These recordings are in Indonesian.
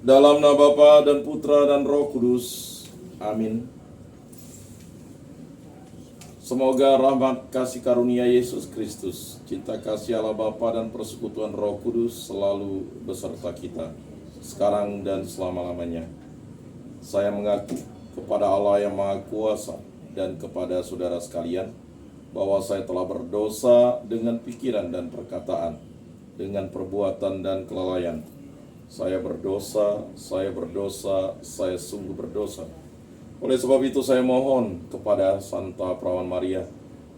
Dalam nama Bapa dan Putra dan Roh Kudus. Amin. Semoga rahmat kasih karunia Yesus Kristus, cinta kasih Allah Bapa dan persekutuan Roh Kudus selalu beserta kita, sekarang dan selama-lamanya. Saya mengaku kepada Allah yang Maha Kuasa dan kepada saudara sekalian, bahwa saya telah berdosa dengan pikiran dan perkataan, dengan perbuatan dan kelalaian. Saya berdosa, saya sungguh berdosa. Oleh sebab itu saya mohon kepada Santa Perawan Maria,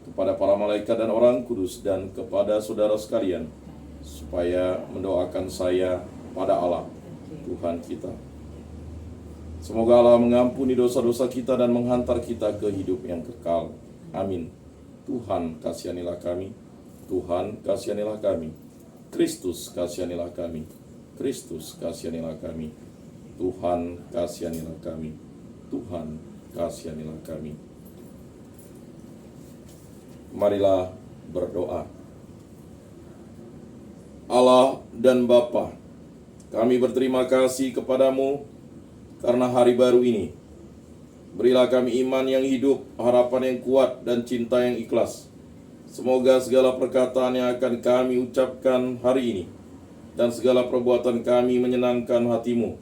kepada para malaikat dan orang kudus, dan kepada saudara sekalian, supaya mendoakan saya pada Allah, Tuhan kita. Semoga Allah mengampuni dosa-dosa kita dan menghantar kita ke hidup yang kekal. Amin. Tuhan kasihanilah kami, Tuhan kasihanilah kami, Kristus kasihanilah kami, Kristus kasihanilah kami, Tuhan kasihanilah kami, Tuhan kasihanilah kami. Marilah berdoa. Allah dan Bapa, kami berterima kasih kepadamu karena hari baru ini. Berilah kami iman yang hidup, harapan yang kuat, dan cinta yang ikhlas. Semoga segala perkataan yang akan kami ucapkan hari ini dan segala perbuatan kami menyenangkan hati-Mu.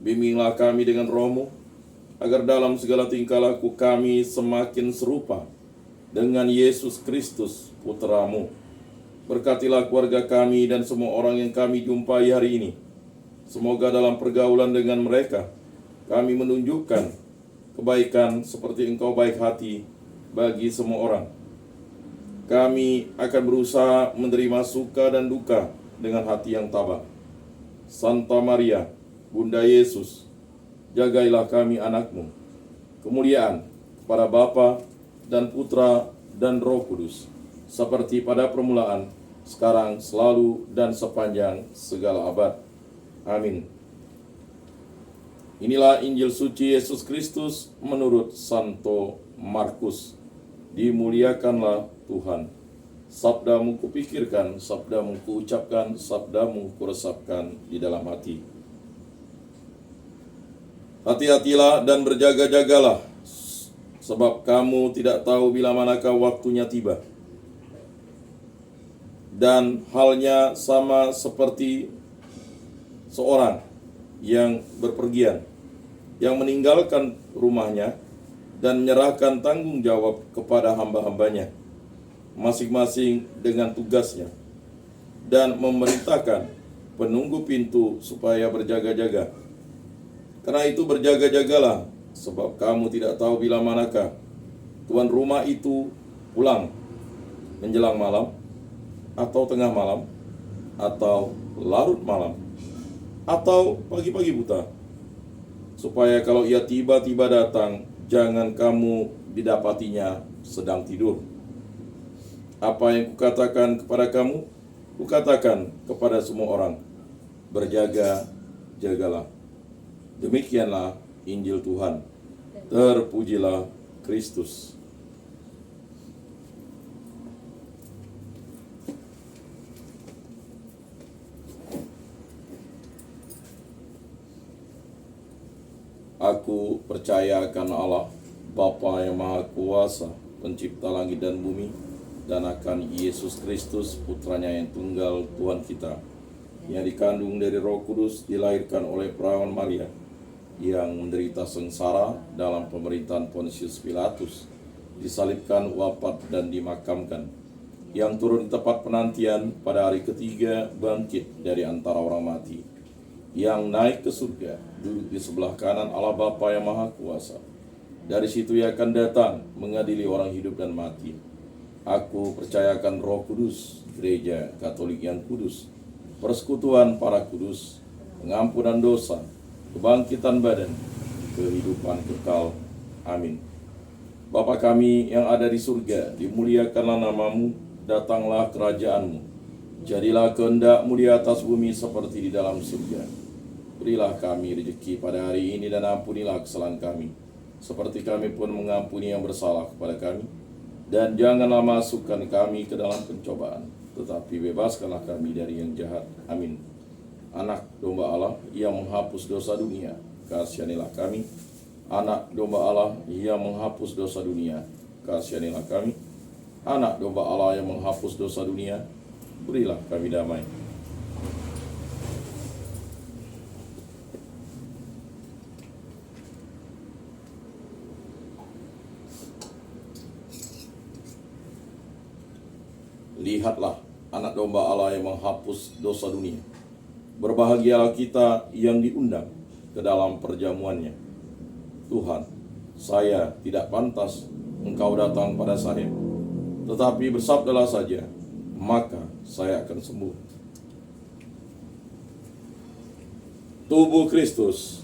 Bimbinglah kami dengan Roh-Mu, agar dalam segala tingkah laku kami semakin serupa dengan Yesus Kristus, Putra-Mu. Berkatilah keluarga kami dan semua orang yang kami jumpai hari ini. Semoga dalam pergaulan dengan mereka, kami menunjukkan kebaikan seperti Engkau baik hati bagi semua orang. Kami akan berusaha menerima suka dan duka dengan hati yang tabah. Santa Maria, Bunda Yesus, jagailah kami anak-Mu. Kemuliaan kepada Bapa dan Putra dan Roh Kudus, seperti pada permulaan, sekarang, selalu, dan sepanjang segala abad. Amin. Inilah Injil suci Yesus Kristus menurut Santo Markus. Dimuliakanlah Tuhan. Sabda-Mu kupikirkan, sabda-Mu kuucapkan, sabda-Mu kuresapkan di dalam hati. Hati-hatilah dan berjaga-jagalah, sebab kamu tidak tahu bila manakah waktunya tiba. Dan halnya sama seperti seorang yang berpergian, yang meninggalkan rumahnya dan menyerahkan tanggung jawab kepada hamba-hambanya, masing-masing dengan tugasnya, dan memerintahkan penunggu pintu supaya berjaga-jaga. Karena itu berjaga-jagalah, sebab kamu tidak tahu bila manakah tuan rumah itu pulang, menjelang malam, atau tengah malam, atau larut malam, atau pagi-pagi buta, supaya kalau ia tiba-tiba datang, jangan kamu didapatinya sedang tidur. Apa yang kukatakan kepada kamu, kukatakan kepada semua orang, berjaga-jagalah. Demikianlah Injil Tuhan. Terpujilah Kristus. Aku percaya akan Allah, Bapa yang Maha Kuasa, pencipta langit dan bumi, dan akan Yesus Kristus, Putranya yang tunggal, Tuhan kita, yang dikandung dari Roh Kudus, dilahirkan oleh Perawan Maria, yang menderita sengsara dalam pemerintahan Pontius Pilatus, disalibkan, wafat, dan dimakamkan, yang turun di tempat penantian pada hari ketiga, bangkit dari antara orang mati, yang naik ke surga, duduk di sebelah kanan Allah Bapa yang Maha Kuasa. Dari situ ia akan datang mengadili orang hidup dan mati. Aku percayakan Roh Kudus, Gereja Katolik yang kudus, persekutuan para kudus, pengampunan dosa, kebangkitan badan, kehidupan kekal. Amin. Bapa kami yang ada di surga, dimuliakanlah nama-Mu, datanglah kerajaan-Mu. Jadilah kehendak-Mu di atas bumi seperti di dalam surga. Berilah kami rezeki pada hari ini dan ampunilah kesalahan kami, seperti kami pun mengampuni yang bersalah kepada kami. Dan janganlah masukkan kami ke dalam pencobaan, tetapi bebaskanlah kami dari yang jahat. Amin. Anak domba Allah Allah yang menghapus dosa dunia, kasihanilah kami. Anak domba Allah yang menghapus dosa dunia, kasihanilah kami. Anak domba Allah yang menghapus dosa dunia, berilah kami damai. Lihatlah anak domba Allah yang menghapus dosa dunia. Berbahagialah kita yang diundang ke dalam perjamuannya. Tuhan, saya tidak pantas Engkau datang pada saya, tetapi bersabdalah saja, maka saya akan sembuh. Tubuh Kristus.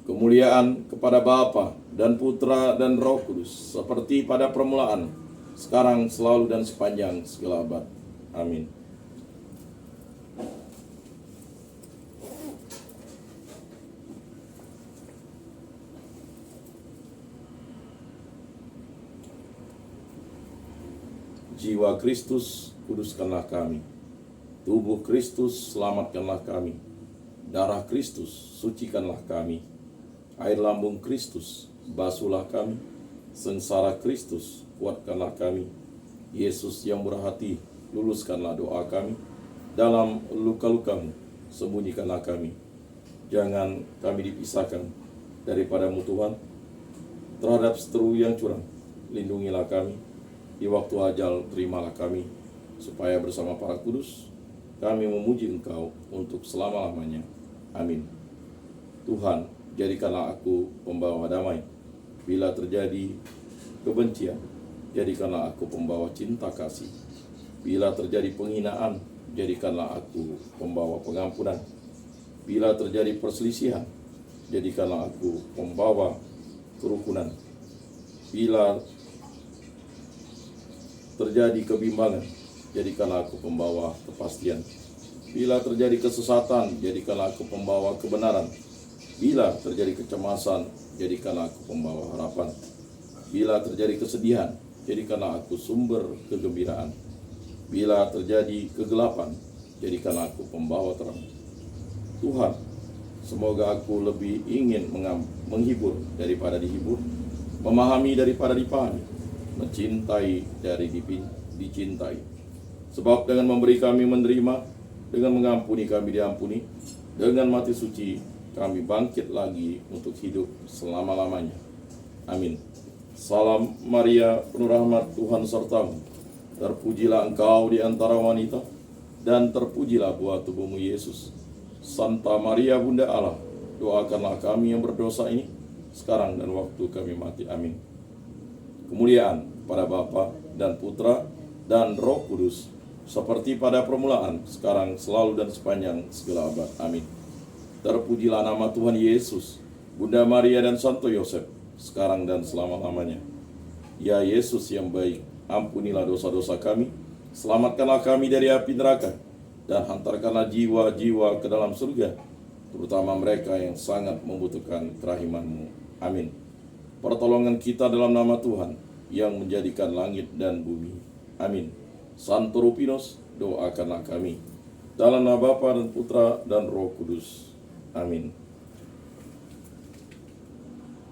Kemuliaan kepada Bapa dan Putra dan Roh Kudus, seperti pada permulaan, sekarang, selalu, dan sepanjang segala abad. Amin. Jiwa Kristus, kuduskanlah kami. Tubuh Kristus, selamatkanlah kami. Darah Kristus, sucikanlah kami. Air lambung Kristus, basuhlah kami. Sengsara Kristus, kuatkanlah kami. Yesus yang murah hati, luluskanlah doa kami. Dalam luka-lukamu, sembunyikanlah kami. Jangan kami dipisahkan daripadamu Tuhan. Terhadap seteru yang curang, lindungilah kami. Di waktu ajal, terimalah kami, supaya bersama para kudus kami memuji Engkau untuk selama-lamanya. Amin. Tuhan, jadikanlah aku pembawa damai. Bila terjadi kebencian, jadikanlah aku pembawa cinta kasih. Bila terjadi penghinaan, jadikanlah aku pembawa pengampunan. Bila terjadi perselisihan, jadikanlah aku pembawa kerukunan. Bila terjadi kebimbangan, jadikanlah aku pembawa kepastian. Bila terjadi kesesatan, jadikanlah aku pembawa kebenaran. Bila terjadi kecemasan, jadikanlah aku pembawa harapan. Bila terjadi kesedihan, jadikanlah aku sumber kegembiraan. Bila terjadi kegelapan, jadikanlah aku pembawa terang. Tuhan, semoga aku lebih ingin menghibur daripada dihibur, memahami daripada dipahami, mencintai dari dicintai. Sebab dengan memberi kami menerima, dengan mengampuni kami diampuni, dengan mati suci kami bangkit lagi untuk hidup selama-lamanya. Amin. Salam Maria, penuh rahmat, Tuhan sertamu. Terpujilah engkau di antara wanita, dan terpujilah buah tubuhmu Yesus. Santa Maria Bunda Allah, doakanlah kami yang berdosa ini, sekarang dan waktu kami mati. Amin. Kemuliaan pada Bapa dan Putra dan Roh Kudus, seperti pada permulaan, sekarang, selalu, dan sepanjang segala abad. Amin. Terpujilah nama Tuhan Yesus, Bunda Maria dan Santo Yosef, sekarang dan selama-lamanya. Ya Yesus yang baik, ampunilah dosa-dosa kami, selamatkanlah kami dari api neraka, dan hantarkanlah jiwa-jiwa ke dalam surga, terutama mereka yang sangat membutuhkan kerahiman-Mu. Amin. Pertolongan kita dalam nama Tuhan, yang menjadikan langit dan bumi. Amin. Santo Rupinos, doakanlah kami. Dalam nama Bapa dan Putra dan Roh Kudus. Amin.